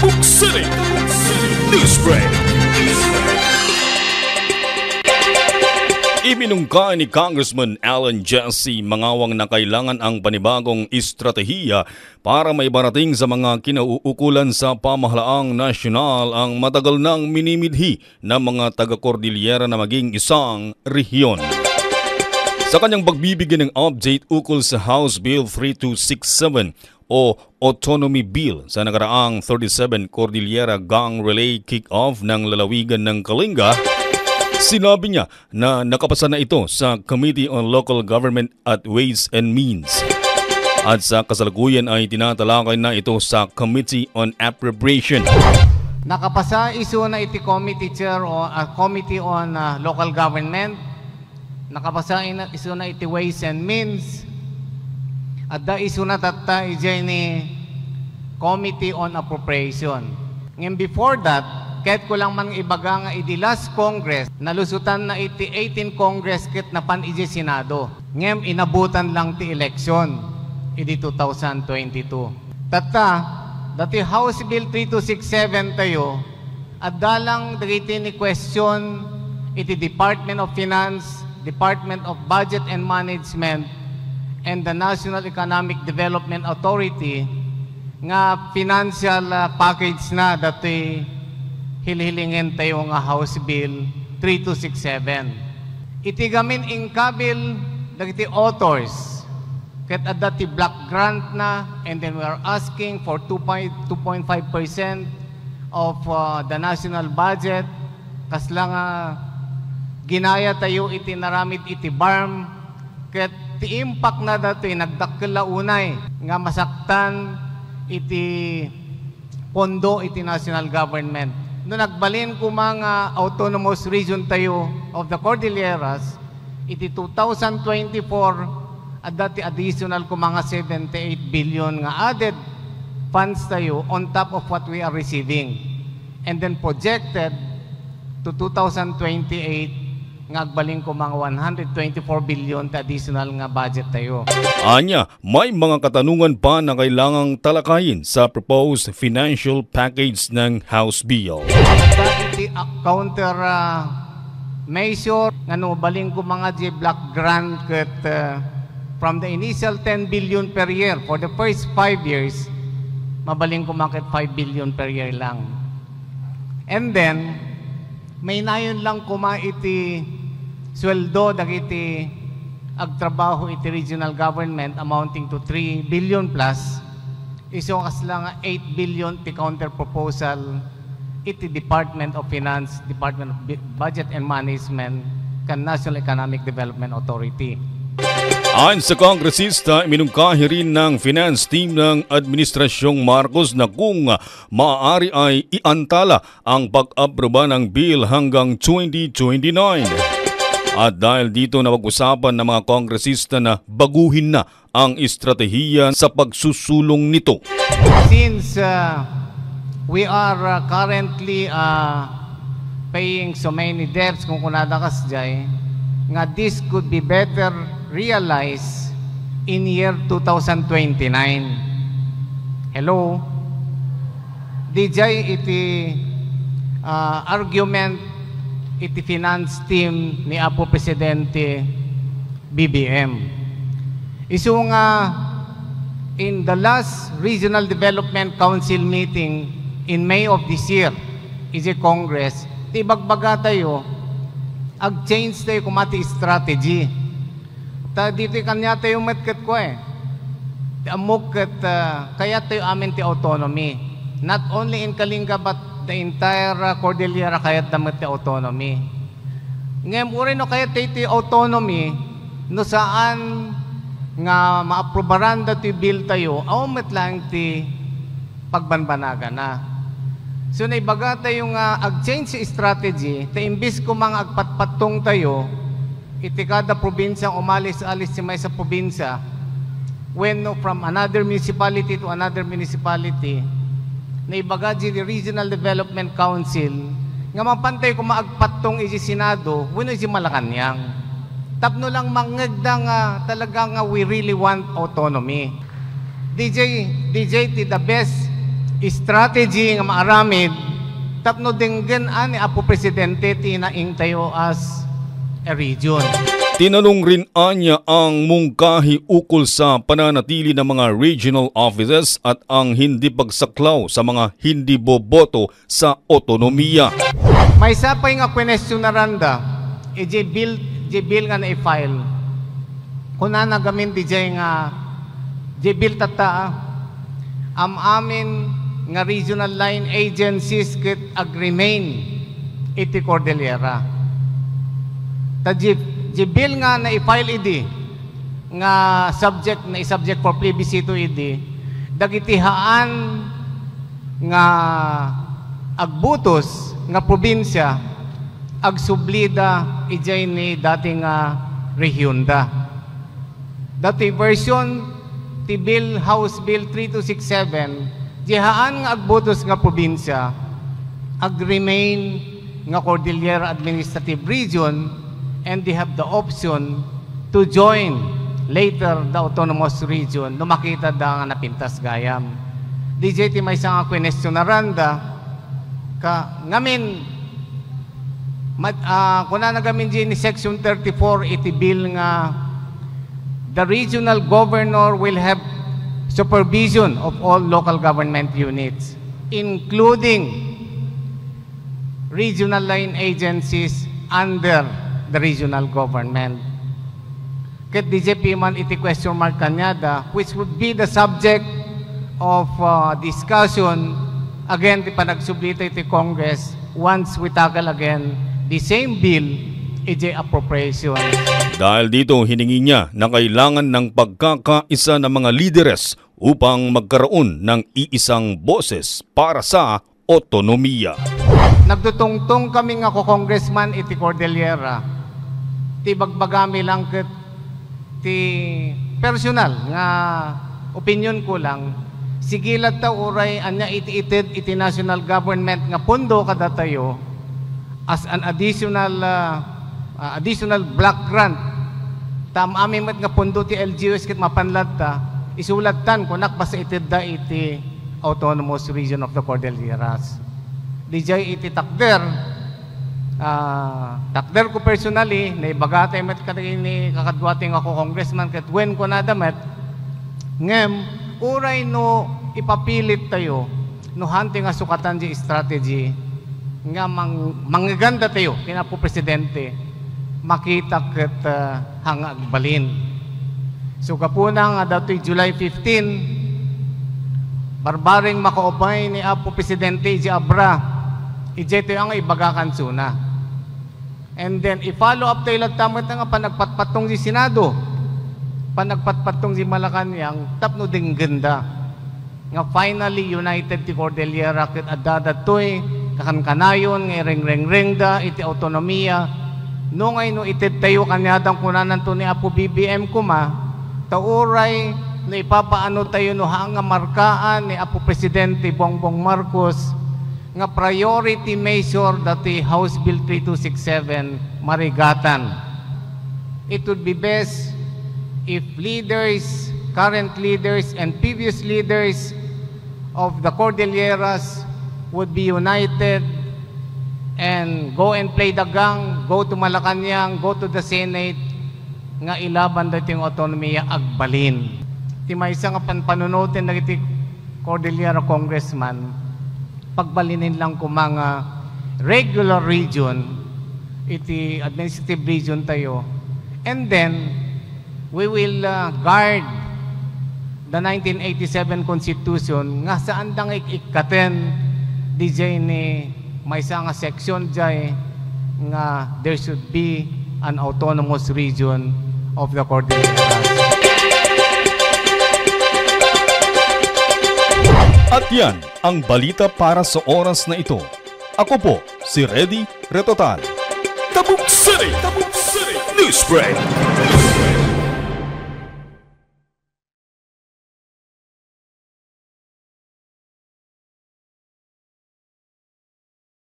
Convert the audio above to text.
Tabuk City Newsbreak. Iminungka ni Congressman Alan Jesse Mangawang na kailangan ang panibagong estratehiya para maibarating sa mga kinauukulan sa pamahalaang nasyonal ang matagal nang minimidhi ng mga taga-Cordillera na maging isang rehiyon. Sa kanyang pagbibigay ng update ukol sa House Bill 3267 o Autonomy Bill sa nakaraang 37 Cordillera Gang Relay Kick-Off ng lalawigan ng Kalinga, sinabi niya na nakapasa na ito sa Committee on Local Government at Ways and Means. At sa kasalukuyan ay tinatalakay na ito sa Committee on Appropriation. Nakapasa isu na iti committee chair o Committee on Local Government. Nakapasa isu na iti Ways and Means. At da isu na tatta ijay ni Committee on Appropriation. Ngayon before that, kahit ko lang man ibaga nga iti last Congress, nalusutan na iti 18 Congress kit na pan iti Senado. Ngayon inabutan lang ti election iti 2022. Tata, dati House Bill 3267 tayo, at dalang dagiti ni question iti Department of Finance, Department of Budget and Management, and the National Economic Development Authority nga financial package na dati hilhilingin tayo nga House Bill 3267. Itigamin inkabil dagiti authors ket adda ti block grant na, and then we are asking for 2.5% of the national budget kasla nga ginaya tayo iti naramid iti BARM ket ti impact na dati nagdakkel unay nga masaktan iti pondo iti national government. No nagbalin ko mga autonomous region tayo of the Cordilleras iti 2024 at dati additional ko mga 78 billion nga added funds tayo on top of what we are receiving, and then projected to 2028 nga agbaling ko mga 124 billion ta additional nga budget tayo. Anya, may mga katanungan pa na kailangang talakayin sa proposed financial package ng House Bill. Iti counter measure nga no baling ko mga G-block grant ket from the initial 10 billion per year for the first 5 years, mabaling ko market 5 billion per year lang. And then may nayon lang kuma iti sweldo dagiti agtrabaho iti regional government amounting to 3 billion plus. Iso kasla nga 8 billion ti counter proposal iti Department of Finance, Department of Budget and Management kan National Economic Development Authority. Ayon sa kongresista, minungkahi rin ng finance team ng Administrasyong Marcos na kung maaari ay iantala ang pag-aproba ng bill hanggang 2029. At dahil dito napag-usapan ng mga kongresista na baguhin na ang estratehiya sa pagsusulong nito. Since we are currently paying so many debts kung kunada kas jay, nga this could be better realized in year 2029. Hello? DJ iti argument iti finance team ni Apo Presidente BBM. Isu nga in the last Regional Development Council meeting in May of this year, iti Congress, ti bagbaga tayo, ag-change tayo kumati strategy. Ta dito kanya tayo metket ko amok ket kaya tayo amin ti autonomy. Not only in Kalinga but the entire Cordillera kaya damet ti autonomy. Ngem uri no kaya tayo ti autonomy no saan nga maaprobaran dati bill tayo awmet lang ti pagbanbanaga na. So naibaga tayo nga ag-change strategy ta imbis ko mga agpatpatong tayo iti kada probinsya umalis-alis si may sa probinsya when from another municipality to another municipality na ibagaji the Regional Development Council nga mapantay ko maagpatong iti Senado when iti Malacanang tapno lang mangagda nga talaga nga we really want autonomy. DJ ti the best strategy nga maaramid tapno dinggen ani Apo Presidente tinaing tayo as a region. Tinanong rin anya ang mungkahi ukol sa pananatili ng mga regional offices at ang hindi pagsaklaw sa mga hindi boboto sa otonomiya. May sapay nga question na randa, bill nga na-file. Kuna nagamin di nga, bill tata, amin nga regional line agencies ket ag-remain iti Cordillera. Ta bill nga na-file idi, nga subject for plebiscito idi, dagitihaan nga agbutos nga probinsya agsublida ijay ni dating rehiyon da. Dati version ti Bill House Bill 3267 dihaan nga agbutos nga probinsya ag-remain nga Cordillera Administrative Region and they have the option to join later the autonomous region no makita da nga napintas gayam. DJ ti may nga question na randa ka ngamin kuna nagamin ni section 34 iti bill nga the regional governor will have supervision of all local government units including regional line agencies under the regional government. Ket DJP man iti question mark kanyada which would be the subject of discussion again ti panagsublita iti Congress once we tackle again the same bill iti appropriation. Dahil dito hiningi niya na kailangan ng pagkakaisa ng mga lideres upang magkaroon ng iisang boses para sa otonomiya. Nagdutungtong kami nga ko congressman iti Cordillera. Ti bagbagami lang ket ti personal nga opinion ko lang sigilat ta uray anya iti national government nga pondo kada tayo as an additional block grant tam amin met nga pondo ti LGUs ket mapanlad ta isulatan kunak basta itid da iti autonomous region of the Cordilleras. DJ iti takder ko personally na ibagatay met ni kakadwating ako congressman ket when ko nadamet ngem uray no ipapilit tayo no hunting nga sukatan di strategy nga manggaganda tayo kina po presidente makita ket hangag balin. So kapuna nga datoy July 15 barbaring makaupay ni Apo Presidente iji Abra iji tayo ang ibagakan suna. And then, i-follow up tayo lang tamit nga panagpatpatong si Senado. Panagpatpatong si Malacanang, tapno ding ganda. Nga finally, united ti Cordillera, kit adadatoy, kakankanayon, nga ring-ring-ring da, iti autonomiya. No ngay no itid tayo kanyadang kunanan to ni Apo BBM kuma, tauray, no ipapaano tayo no hanga markaan ni Apo Presidente Bongbong Marcos, nga priority measure dati House Bill 3267 marigatan. It would be best if leaders, current leaders and previous leaders of the Cordilleras would be united and go and play the gang, go to Malacanang, go to the Senate nga ilaban dati yung autonomiya agbalin. Ti may isa nga panunutin na iti Cordillera congressman pagbalinin lang ko mga regular region iti administrative region tayo and then we will guard the 1987 Constitution nga saan dang ikikaten DJ ni may isa nga section jay nga there should be an autonomous region of the Cordillera. At yan ang balita para sa oras na ito. Ako po si Reddy Retotal. Tabuk City News Break.